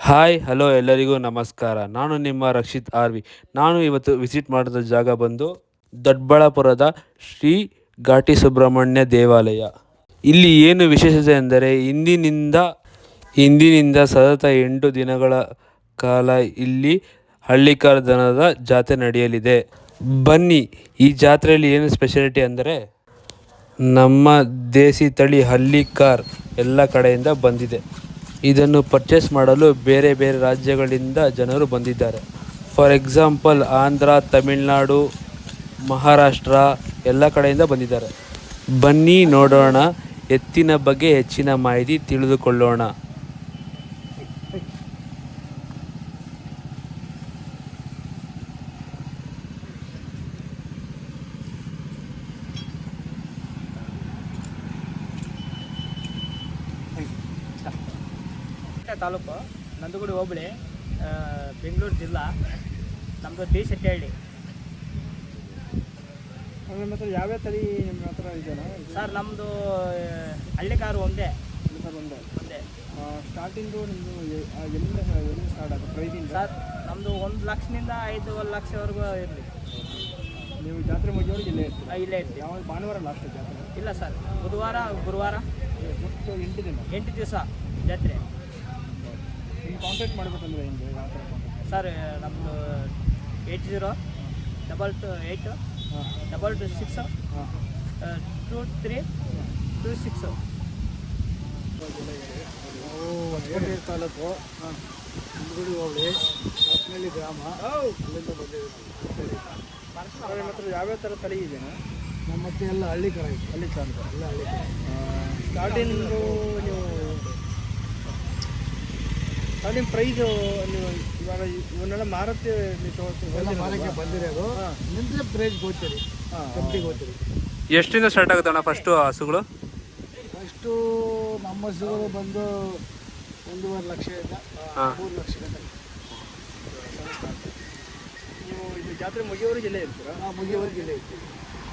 Hi hello ಎಲ್ಲರಿಗೂ ನಮಸ್ಕಾರ. ನಾನು ನಿಮ್ಮ ರಕ್ಷಿತ್ ಆರ್ ವಿ. ನಾನು ಇವತ್ತು ವಿಸಿಟ್ ಮಾಡಿದ ಜಾಗ ಬಂದು ದೊಡ್ಡಬಳ್ಳಾಪುರದ ಶ್ರೀ ಘಾಟಿ ಸುಬ್ರಹ್ಮಣ್ಯ ದೇವಾಲಯ. ಇಲ್ಲಿ ಏನು ವಿಶೇಷತೆ ಎಂದರೆ ಇಂದಿನಿಂದ ಸತತ 8 ದಿನಗಳ ಕಾಲ ಇಲ್ಲಿ ಹಳ್ಳಿಕಾರ್ ದನದ ಜಾತ್ರೆ ನಡೆಯಲಿದೆ. ಬನ್ನಿ, ಈ ಜಾತ್ರೆಯಲ್ಲಿ ಏನು ಸ್ಪೆಷಾಲಿಟಿ ಅಂದರೆ ನಮ್ಮ ದೇಸಿ ತಳಿ ಹಳ್ಳಿಕಾರ್ ಎಲ್ಲ ಕಡೆಯಿಂದ ಬಂದಿದೆ. ಇದನ್ನು ಪರ್ಚೇಸ್ ಮಾಡಲು ಬೇರೆ ಬೇರೆ ರಾಜ್ಯಗಳಿಂದ ಜನರು ಬಂದಿದ್ದಾರೆ. ಫಾರ್ ಎಕ್ಸಾಂಪಲ್ ಆಂಧ್ರ, ತಮಿಳುನಾಡು, ಮಹಾರಾಷ್ಟ್ರ ಎಲ್ಲ ಕಡೆಯಿಂದ ಬಂದಿದ್ದಾರೆ. ಬನ್ನಿ ನೋಡೋಣ, ಎತ್ತಿನ ಬಗ್ಗೆ ಹೆಚ್ಚಿನ ಮಾಹಿತಿ ತಿಳಿದುಕೊಳ್ಳೋಣ. ತಾಲೂಕು, ನಂದಗುಡಿ ಹೋಬಳಿ, ಬೆಂಗಳೂರು ಜಿಲ್ಲಾ. ನಮ್ಮದು ಟಿ ಶೆಟ್ಟಿಹಳ್ಳಿ. ನಿಮ್ಮ ಹತ್ರ ಯಾವ್ಯಾವ ತಳಿ ನಿಮ್ಮ ಹತ್ರ ಇದೆಯಾ ಸರ್? ನಮ್ಮದು ಹಳ್ಳಿಕಾರು ಒಂದೇ. ಒಂದೇ ಸ್ಟಾರ್ಟಿಂಗು ನಿಮ್ಮದು ಎಲ್ಲಿ ಸ್ಟಾರ್ಟ್ ಆಗುತ್ತೆ ಪ್ರೈಸಿಂದ? ಸರ್, ನಮ್ಮದು 1 ಲಕ್ಷದಿಂದ 5 ಲಕ್ಷವರೆಗೂ ಇರಲಿ. ನೀವು ಜಾತ್ರೆ ಮುಗಿಯೋರಿಗೆ ಇಲ್ಲೇ ಇರ್ತೀವಿ? ಇಲ್ಲೇ ಇರ್ತೀವಿ. ಯಾವ ಭಾನುವಾರ ಲಾಸ್ಟ್ ಜಾತ್ರೆ? ಇಲ್ಲ ಸರ್, ಬುಧವಾರ, ಗುರುವಾರ, ಒಟ್ಟು 8 ದಿನ. 8 ದಿವಸ ಜಾತ್ರೆ. ನೀವು ಕಾಂಟ್ಯಾಕ್ಟ್ ಮಾಡಬೇಕಂದ್ರೆ ಹೆಂಗೆ, ಯಾವ ಥರ ಕಾಂಟ್ಯಾಕ್ಟ್? ಸರ್, ನಮ್ಮದು 802228 226 2326. ನಾವು ಹೊಸಕೋಟೆ ತಾಲೂಕು, ನಂದಗುಡಿ ಹೋಬಳಿ, ಹೊಸನಹಳ್ಳಿ ಗ್ರಾಮ, ಅಲ್ಲಿಂದ ಬಂದಿದ್ದೀವಿ. ನಿಮ್ಮ ಹತ್ರ ಯಾವ್ಯಾವ ಥರ ತಳಿ ಇದೆಯಾ? ನಮ್ಮ ಹತ್ರ ಎಲ್ಲ ಹಳ್ಳಿ ಕರ ಇದೆ. ಹಳ್ಳಿ ಕರ ಎಲ್ಲ ಹಳ್ಳಿ ಕರ. ಸ್ಟಾರ್ಟಿಂಗು ನಿಮ್ಮ ಪ್ರೈಸು ನೀವು ಇವಾಗ ಇವನ್ನೆಲ್ಲ ಮಾರುತ್ತೆ, ನೀವು ಮಾರಕ್ಕೆ ಬಂದಿರೋದು ನಿಂದ್ರೆ ಪ್ರೈಸ್ ಹೋಗ್ತೀರಿ, ಕಂಪ್ನಿಗೆ ಹೋಗ್ತೀರಿ. ಎಷ್ಟರಿಂದ ಸ್ಟಾರ್ಟ್ ಆಗುತ್ತೆ ಅಣ್ಣ ಫಸ್ಟು ಹಸುಗಳು? ಫಸ್ಟು ನಮ್ಮ ಹಸುಗಳು ಬಂದು 1.5 ಲಕ್ಷದಿಂದ 3 ಲಕ್ಷ. ನೀವು ಇದು ಜಾತ್ರೆ ಮುಗಿಯೋರಿಗೆ ಇಲ್ಲೇ ಇರ್ತೀರಾ? ಮುಗಿಯೋರಿಗೆ ಇಲ್ಲೇ ಇರ್ತೀವಿ.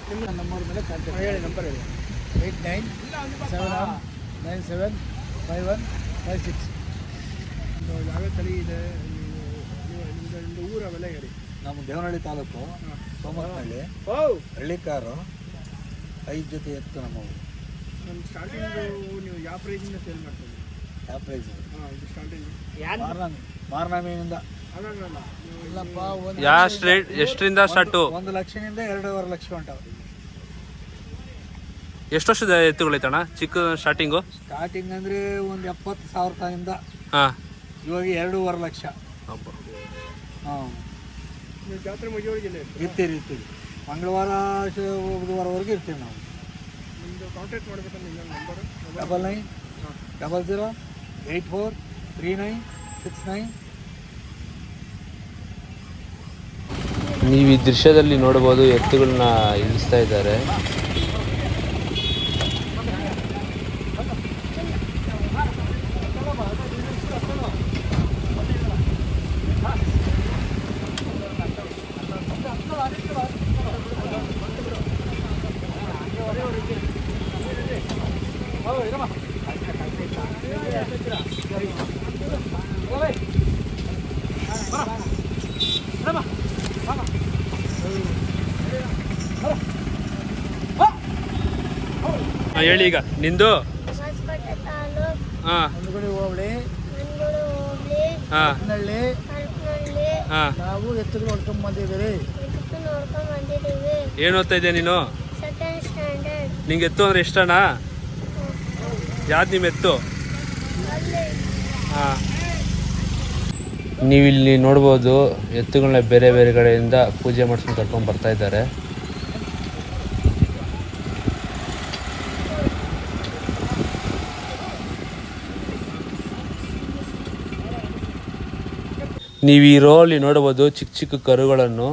ನಿಮ್ಮ ನಂಬರ್ ಮೇಲೆ ಕಾಂಟ್ಯಾಕ್ಟ್ ಹೇಳಿ. ನಂಬರ್ ಹೇಳಿ: 8971975156. ಯಾವ್ಯಾವ ತಳಿ ಇದೆ? ನಿಮ್ಮದು ಊರು ಅವೆಲ್ಲ ಹೇಳಿ. ನಮ್ಮ ದೇವನಹಳ್ಳಿ ತಾಲೂಕು, ಸೋಮನಹಳ್ಳಿ, ಹಳ್ಳಿಕಾರು, 5 ಜೊತೆ ಎತ್ತು ನಮ್ಮವು. ನಮ್ಮ ಸ್ಟಾರ್ಟಿಂಗು ನೀವು ಯಾವ ಪ್ರೈಸಿಂದ ಸೇಲ್ ಮಾಡ್ತೀವಿ? ಯಾವ ಪ್ರೈಸು? ಇದು ಸ್ಟಾರ್ಟಿಂಗ್ ಮಾರ್ನಾಮಿನಿಂದ. ಇಲ್ಲಪ್ಪ, ಎಷ್ಟರಿಂದ ಸ್ಟಾರ್ಟು? 1 ಲಕ್ಷದಿಂದ 2.5 ಲಕ್ಷ ಹೊಂಟವು. ಎಷ್ಟು ವರ್ಷದ ಎತ್ತುಗಳೈತಣ್ಣ ಚಿಕ್ಕ ಸ್ಟಾರ್ಟಿಂಗು? ಸ್ಟಾರ್ಟಿಂಗ್ ಅಂದರೆ ಒಂದು 70,000 ರೂಪಾಯಿಂದ ಹಾಂ, ಇವಾಗ 2.5 ಲಕ್ಷ. ಹಾಂ, ನೀವು ಜಾತ್ರೆ ಮುಗಿಯೋರಿಗೆ ಇರ್ತೀವಿ. ಮಂಗಳವಾರ ಬುಧವಾರವರೆಗೂ ಇರ್ತೀವಿ ನಾವು. ನಿಮ್ಮದು ಕಾಂಟ್ಯಾಕ್ಟ್ ಮಾಡಬೇಕಂದ್ರೆ ಇನ್ನೊಂದು ನಂಬರು: 9900843969. ನೀವು ಈ ದೃಶ್ಯದಲ್ಲಿ ನೋಡ್ಬೋದು, ಎತ್ತುಗಳನ್ನ ಇಳಿಸ್ತಾ ಇದ್ದಾರೆ. ಹೇಳಿ ಈಗ ನಿಂದು. ಹೊಸಕೋಟೆ ತಾಲೂಕು, ಹಾಂ, ನಂದಗುಡಿ ಹೋಬಳಿ, ಹಾಂ, ಹೊಸನಹಳ್ಳಿ. ಹಾಂ. ನಾವು ಎತ್ತುಗಳು ಹೊಡ್ಕೊಂಡು ಬಂದಿದ್ದೀವಿ. ನೋಡ್ಕೊಂಡ್ ಬಂದಿದ್ದೀವಿ. ಏನು ಓದ್ತಾ ಇದೆಯಾ ನೀನು? Second standard. ನಿಂಗೆ ಎತ್ತು ಅಂದರೆ ಇಷ್ಟನಾ? ಯಾವ್ದು ನಿಮ್ಮ ಎತ್ತು? ಹಾಂ, ನೀವಿಲ್ಲಿ ನೋಡ್ಬೋದು, ಎತ್ತುಗಳನ್ನ ಬೇರೆ ಬೇರೆ ಕಡೆಯಿಂದ ಪೂಜೆ ಮಾಡಿಸ್ಕೊಂಡು ಕರ್ಕೊಂಡು ಬರ್ತಾ ಇದ್ದಾರೆ. ನೀವು ಈ ರೋಲಿ ನೋಡ್ಬೋದು ಚಿಕ್ಕ ಚಿಕ್ಕ ಕರುಗಳನ್ನು.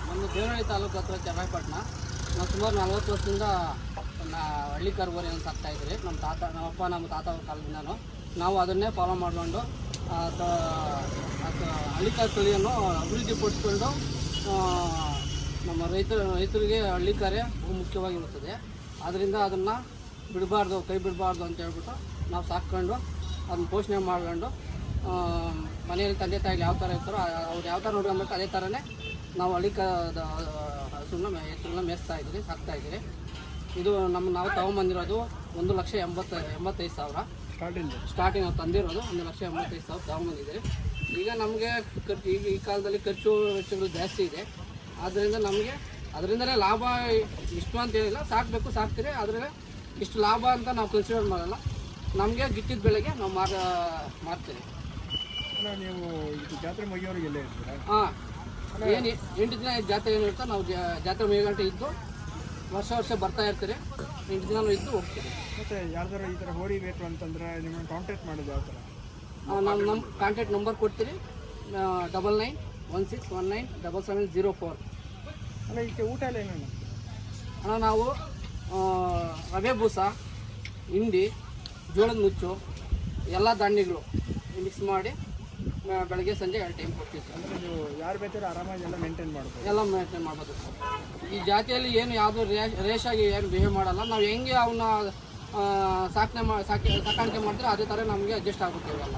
ನಮ್ಮದು ದೇವನಹಳ್ಳಿ ತಾಲೂಕು ಹತ್ರ ಚನ್ನರಾಯಪಟ್ಟಣ. ನಾವು ಸುಮಾರು 40 ವರ್ಷದಿಂದ ಹಳ್ಳಿ ಕರುಗೋರಿ ಅಂತ ಸಾಕ್ತಾಯಿದ್ರಿ. ನಮ್ಮ ಅಪ್ಪ ನಮ್ಮ ತಾತ ಅವ್ರ ಕಾಲದಿಂದನೂ ನಾವು ಅದನ್ನೇ ಫಾಲೋ ಮಾಡಿಕೊಂಡು ಹಳ್ಳಿಕಾರ್ ತಳಿಯನ್ನು ಅಭಿವೃದ್ಧಿಪಡಿಸ್ಕೊಂಡು ನಮ್ಮ ರೈತರಿಗೆ ಹಳ್ಳಿಕಾರೇ ಮುಖ್ಯವಾಗಿರುತ್ತದೆ. ಆದ್ದರಿಂದ ಅದನ್ನು ಬಿಡಬಾರ್ದು, ಕೈ ಬಿಡಬಾರ್ದು ಅಂತ ಹೇಳ್ಬಿಟ್ಟು ನಾವು ಸಾಕ್ಕೊಂಡು ಅದನ್ನ ಪೋಷಣೆ ಮಾಡ್ಕೊಂಡು ಮನೆಯಲ್ಲಿ ತಂದೆ ತಾಯಿಗೆ ಯಾವ ಥರ ಇರ್ತಾರೋ ಅವ್ರು ಯಾವ ಥರ ನೋಡ್ಕೊಬೇಕು ಅದೇ ಥರನೇ ನಾವು ಹಸುಗಳನ್ನ ಎತ್ತುಗಳನ್ನ ಮೇಯಿಸ್ತಾಯಿದ್ದೀವಿ, ಸಾಕ್ತಾಯಿದ್ದೀವಿ. ಇದು ನಾವು ತೊಗೊಂಬಂದಿರೋದು 1,85,000 ಸ್ಟಾರ್ಟಿಂಗ್ ನಾವು ತಂದಿರೋದು 1,85,000 ತೊಗೊಂಬಂದಿದ್ದೀವಿ. ಈಗ ನಮಗೆ ಈ ಕಾಲದಲ್ಲಿ ಖರ್ಚು ವೆಚ್ಚಗಳು ಜಾಸ್ತಿ ಇದೆ. ಆದ್ದರಿಂದ ನಮಗೆ ಅದರಿಂದಲೇ ಲಾಭ ಇಷ್ಟು ಅಂತೇನಿಲ್ಲ, ಸಾಕ್ತೀರಿ. ಅದರಲ್ಲಿ ಇಷ್ಟು ಲಾಭ ಅಂತ ನಾವು ಕನ್ಸಿಡರ್ ಮಾಡಲ್ಲ. ನಮಗೆ ಗಿಟ್ಟಿದ ಬೆಳೆಗೆ ನಾವು ಮಾರ್ತೀವಿ. ನೀವು ಜಾತ್ರೆ ಮುಗಿಯೋರಿಗೆಲ್ಲ ಇರ್ತೀರಾ? ಹಾಂ, ಏನು 8 ದಿನ ಜಾತ್ರೆ ಏನಿರುತ್ತೋ ನಾವು ಜಾತ್ರೆ ಮುಗಿಗಂಟೆ ಇದ್ದು ವರ್ಷ ಬರ್ತಾ ಇರ್ತೀರಿ. 8 ದಿನ ಇದ್ದು ಹೋಗ್ತೀವಿ. ಮತ್ತು ಯಾವ್ದಾರು ಈ ಥರ ಹೋರಿ ಬೇಕು ಅಂತಂದರೆ ನಿಮ್ಮನ್ನು ಕಾಂಟ್ಯಾಕ್ಟ್ ಮಾಡೋದು ಯಾವ ಥರ? ನಾವು ನಮ್ಮ ಕಾಂಟ್ಯಾಕ್ಟ್ ನಂಬರ್ ಕೊಡ್ತೀರಿ, 9916197704. ಅಲ್ಲ, ಇದಕ್ಕೆ ಊಟ ಎಲ್ಲ ಏನೇನು? ಅಣ್ಣ, ನಾವು ರವೆ ಬೂಸ, ಹಿಂಡಿ, ಜೋಳದ ನುಚ್ಚು ಎಲ್ಲ ಧಾನ್ಯಗಳು ಮಿಕ್ಸ್ ಮಾಡಿ ಬೆಳಗ್ಗೆ ಸಂಜೆ 2 ಟೈಮ್ ಕೊಡ್ತೀವಿ ಸರ್. ಅಂದರೆ ನೀವು ಯಾರು ಬೇಕಾದ್ರೂ ಆರಾಮಾಗಿ ಎಲ್ಲ ಮೇಂಟೈನ್ ಮಾಡ್ಬೋದು? ಎಲ್ಲ ಮೇಂಟೈನ್ ಮಾಡ್ಬೋದು ಸರ್. ಈ ಜಾತಿಯಲ್ಲಿ ಏನು ಯಾವುದು ರೇಷಾಗಿ ಏನು ಬಿಹೇವ್ ಮಾಡಲ್ಲ. ನಾವು ಹೆಂಗೆ ಅವನ್ನ ಸಾಕಾಣಿಕೆ ಮಾಡ್ತೀವಿ ಅದೇ ಥರ ನಮಗೆ ಅಡ್ಜಸ್ಟ್ ಆಗುತ್ತೆ ಇವೆಲ್ಲ.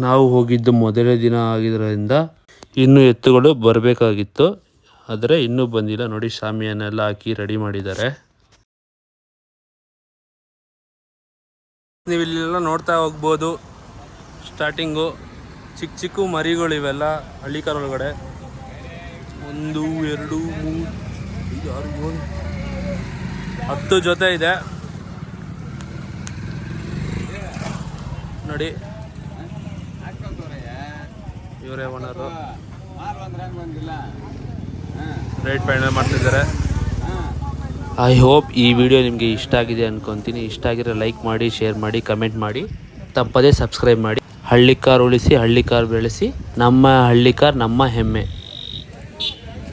ನಾವು ಹೋಗಿದ್ದು ಮೊದಲನೇ ದಿನ ಆಗಿದ್ದರಿಂದ ಇನ್ನೂ ಎತ್ತುಗಳು ಬರಬೇಕಾಗಿತ್ತು, ಆದರೆ ಇನ್ನೂ ಬಂದಿಲ್ಲ. ನೋಡಿ, ಶಾಮಿಯಾನೆಲ್ಲ ಹಾಕಿ ರೆಡಿ ಮಾಡಿದ್ದಾರೆ. ನೀವು ಇಲ್ಲೆಲ್ಲ ನೋಡ್ತಾ ಹೋಗ್ಬೋದು. ಸ್ಟಾರ್ಟಿಂಗು ಚಿಕ್ಕ ಮರಿಗಳು ಇವೆಲ್ಲ ಹಳ್ಳಿಕಾರ್ ಒಳಗಡೆ 1 2 3 5 6 7 10 ಜೊತೆ ಇದೆ ನೋಡಿ. ಇವರೇ ಓನರು. ರೇಟ್ ಫೈನಲ್ ಮಾಡ್ತಿದ್ದಾರೆ. ಐ ಹೋಪ್ ಈ ವಿಡಿಯೋ ನಿಮಗೆ ಇಷ್ಟ ಆಗಿದೆ ಅನ್ಕೊತೀನಿ. ಇಷ್ಟ ಆಗಿದ್ರೆ ಲೈಕ್ ಮಾಡಿ, ಶೇರ್ ಮಾಡಿ, ಕಮೆಂಟ್ ಮಾಡಿ, ತಪ್ಪದೇ ಸಬ್ಸ್ಕ್ರೈಬ್ ಮಾಡಿ. ಹಳ್ಳಿಕಾರ್ ಉಳಿಸಿ, ಹಳ್ಳಿಕಾರ್ ಬೆಳೆಸಿ. ನಮ್ಮ ಹಳ್ಳಿಕಾರ್ ನಮ್ಮ ಹೆಮ್ಮೆ.